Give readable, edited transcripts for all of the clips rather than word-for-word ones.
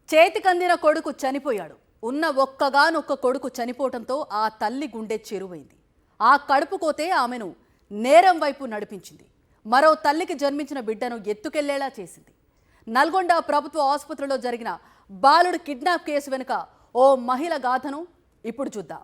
చేతికందిన కొడుకు చనిపోయాడు. ఉన్న ఒక్కగానొక్క కొడుకు చనిపోవడంతో ఆ తల్లి గుండె చెరువైంది. ఆ కడుపు కోతే ఆమెను నేరం వైపు నడిపించింది. మరో తల్లికి జన్మించిన బిడ్డను ఎత్తుకెళ్లేలా చేసింది. నల్గొండ ప్రభుత్వ ఆసుపత్రిలో జరిగిన బాలుడు కిడ్నాప్ కేసు వెనుక ఓ మహిళ గాథను ఇప్పుడు చూద్దాం.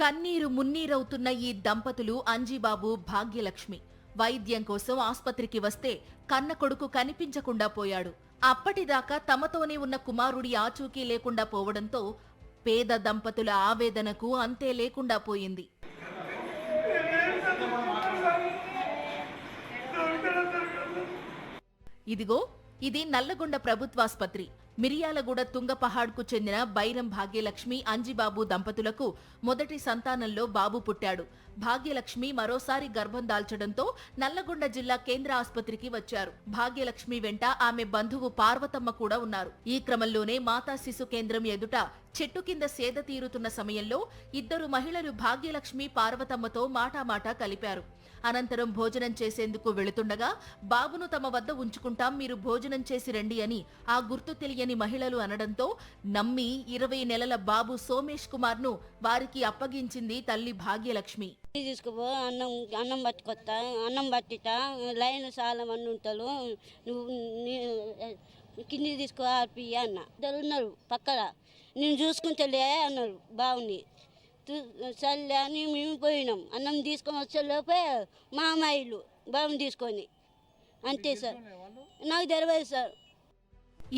కన్నీరు మున్నీరవుతున్న ఈ దంపతులు అంజిబాబు, భాగ్యలక్ష్మి. వైద్యం కోసం ఆస్పత్రికి వస్తే కన్న కొడుకు కనిపించకుండా పోయాడు. అప్పటిదాకా తమతోనే ఉన్న కుమారుడి ఆచూకీ లేకుండా పోవడంతో పేద దంపతుల ఆవేదనకు అంతే లేకుండా పోయింది. ఇదిగో ఇది నల్లగొండ ప్రభుత్వాసుపత్రి. మిరియాలగూడ తుంగపహాడ్కు చెందిన బైరం భాగ్యలక్ష్మి, అంజిబాబు దంపతులకు మొదటి సంతానంలో బాబు పుట్టాడు. భాగ్యలక్ష్మి మరోసారి గర్భం దాల్చడంతో నల్లగొండ జిల్లా కేంద్ర ఆసుపత్రికి వచ్చారు. భాగ్యలక్ష్మి వెంట ఆమె బంధువు పార్వతమ్మ కూడా ఉన్నారు. ఈ క్రమంలోనే మాతా శిశు కేంద్రం ఎదుట చెట్టు కింద సేద తీరుతున్న సమయంలో ఇద్దరు మహిళలు భాగ్యలక్ష్మి, పార్వతమ్మతో మాటామాటా కలిపారు. అనంతరం భోజనం చేసేందుకు వెళుతుండగా బాబును తమ వద్ద ఉంచుకుంటాం, మీరు భోజనం చేసి రండి అని ఆ గుర్తు తెలియని మహిళలు అనడంతో నమ్మి 20 నెలల బాబు సోమేష్ కుమార్ ను వారికి అప్పగించింది తల్లి భాగ్యలక్ష్మి. తీసుకుపో, అన్నం పట్టుకొస్తా, అన్నం పట్టిట లైన్ చాలా మంది ఉంటారు, నువ్వు కింది తీసుకో ఆర్పి అన్న. ఇద్దరు ఉన్నారు పక్కన, నేను చూసుకుంటలే అన్నారు బావుని. సర్లే అని మేము పోయినాం. అన్నం తీసుకొని వచ్చేలోపే మా అమ్మాయిలు బాబుని తీసుకొని, అంతే సార్, నాకు తెలియదు సార్.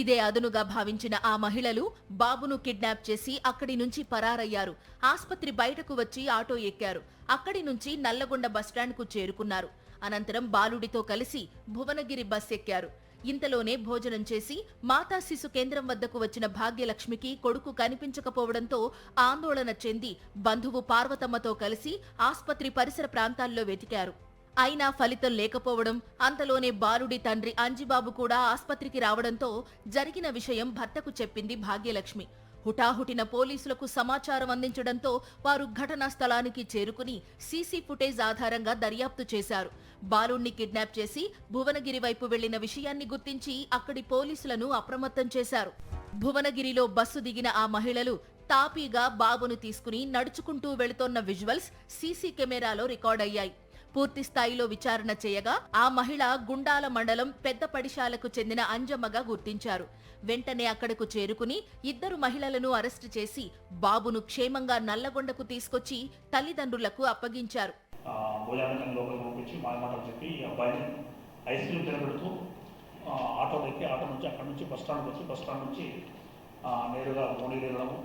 ఇదే అదునుగా భావించిన ఆ మహిళలు బాబును కిడ్నాప్ చేసి అక్కడి నుంచి పరారయ్యారు. ఆస్పత్రి బయటకు వచ్చి ఆటో ఎక్కారు. అక్కడి నుంచి నల్లగొండ బస్టాండ్కు చేరుకున్నారు. అనంతరం బాలుడితో కలిసి భువనగిరి బస్ ఎక్కారు. ఇంతలోనే భోజనం చేసి మాతా శిశు కేంద్రం వద్దకు వచ్చిన భాగ్యలక్ష్మికి కొడుకు కనిపించకపోవడంతో ఆందోళన చెంది బంధువు పార్వతమ్మతో కలిసి ఆస్పత్రి పరిసర ప్రాంతాల్లో వెతికారు. అయినా ఫలితం లేకపోవడం, అంతలోనే బాలుడి తండ్రి అంజిబాబు కూడా ఆస్పత్రికి రావడంతో జరిగిన విషయం భర్తకు చెప్పింది భాగ్యలక్ష్మి. హుటాహుటిన పోలీసులకు సమాచారం అందించడంతో వారు ఘటనా స్థలానికి చేరుకుని సీసీ ఫుటేజ్ ఆధారంగా దర్యాప్తు చేశారు. బాలుణ్ణి కిడ్నాప్ చేసి భువనగిరి వైపు వెళ్లిన విషయాన్ని గుర్తించి అక్కడి పోలీసులను అప్రమత్తం చేశారు. భువనగిరిలో బస్సు దిగిన ఆ మహిళలు తాపీగా బాబును తీసుకుని నడుచుకుంటూ వెళుతోన్న విజువల్స్ సీసీ కెమెరాలో రికార్డయ్యాయి. పూర్తి స్థాయిలో విచారణ చేయగా ఆ మహిళ గుండాల మండలం పెద్ద పడిశాలకు చెందిన అంజమ్మగా గుర్తించారు. వెంటనే అక్కడకు చేరుకుని ఇద్దరు మహిళలను అరెస్టు చేసి బాబును క్షేమంగా నల్లగొండకు తీసుకొచ్చి తల్లిదండ్రులకు అప్పగించారు. ఆటో ఎక్కి ఆటో నుంచి అక్కడ నుంచి బస్ స్టాండ్ వచ్చి బస్ స్టాండ్ నుంచి నేరుగా భువనగిరి వెళ్ళడము.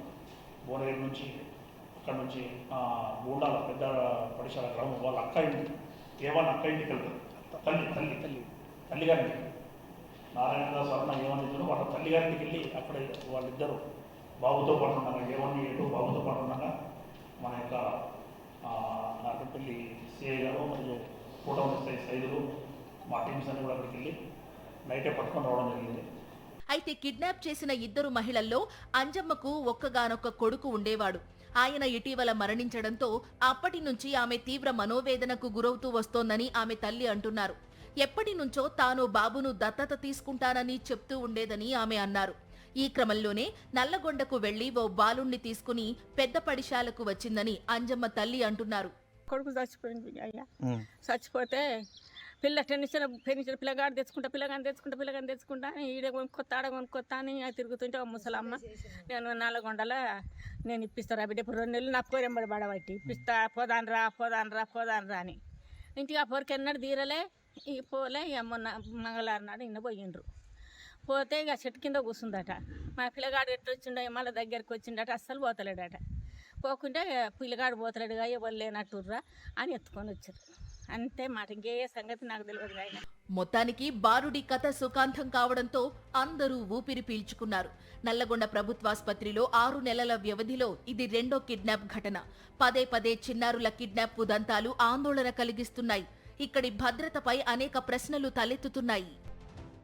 భువనగిరి నుంచి అక్కడ నుంచి గూండాల పెద్ద పడిశాల గ్రామం వాళ్ళ అక్క ఇంటి ఏమన్నా అక్క ఇంటికి వెళ్తారు. తల్లిగారింటికి నారాయణ స్వర్ణ ఏమన్నా వాళ్ళ తల్లిగారింటికి వెళ్ళి అక్కడ వాళ్ళిద్దరూ బాబుతో పాటు ఉండగా ఏమన్నా ఏటో బాబుతో పాటు ఉండగా మన యొక్క నాటపల్లి సిఐ గారు మరియు కూటమి సైదులు మా టీమ్స్ అన్ని కూడా అక్కడికి వెళ్ళి నైటే పట్టుకొని రావడం జరిగింది. అయితే కిడ్నాప్ చేసిన ఇద్దరు మహిళల్లో అంజమ్మకు ఒక్కగానొక్క కొడుకు ఉండేవాడు. ఆయన ఇటీవల మరణించడంతో అప్పటి నుంచి ఆమె తీవ్ర మనోవేదనకు గురవుతూ వస్తోందని ఆమె తల్లి అంటున్నారు. ఎప్పటి నుంచో తాను బాబును దత్తత తీసుకుంటానని చెప్తూ ఉండేదని ఆమె అన్నారు. ఈ క్రమంలోనే నల్లగొండకు వెళ్లి ఓ బాలుణ్ణి తీసుకుని పెద్ద పడిశాలకు వచ్చిందని అంజమ్మ తల్లి అంటున్నారు. కొడుకు చచ్చిపోయింది అయ్యా. చచ్చిపోతే ఫెర్నిచర్ పిల్లగాడు తెచ్చుకుంటా ఈడ కొనుక్కొత్తా ఆడ కొనుక్కొత్తా అని తిరుగుతుంటే ముసలమ్మ, నేను నల్లగొండలో నేను ఇప్పిస్తారా బిడ్డ, ఇప్పుడు 2 నెలలు నా కోరెంబడి పడబట్టి ఇప్పిస్తా, పోదానరా అని. ఇంటికి ఆ పొరికి ఎన్నడు తీరలే. ఈ పోలే మొన్న మంగళవారం నాడు ఇన్న పోయిండ్రు. పోతే ఇక చెట్టు కింద కూర్చుందట. మా పిల్లగాడు ఎట్టు వచ్చిండో మళ్ళీ దగ్గరికి వచ్చిండట, అస్సలు పోతలేడట. పోకుంటే పిల్లగాడు పోతలేడుగా ఎవరు లేనట్టుర్రా అని ఎత్తుకొని వచ్చారు. అంతే మాట, ఇంకే సంగతి నాకు తెలియదు. ఆయన మొత్తానికి బాలుడి కథ సుఖాంతం కావడంతో అందరూ ఊపిరి పీల్చుకున్నారు. నల్లగొండ ప్రభుత్వాసుపత్రిలో 6 నెలల వ్యవధిలో ఇది రెండో కిడ్నాప్ ఘటన. పదే చిన్నారుల కిడ్నాప్ ఉదంతాలు ఆందోళన కలిగిస్తున్నాయి. ఇక్కడి భద్రతపై అనేక ప్రశ్నలు తలెత్తుతున్నాయి.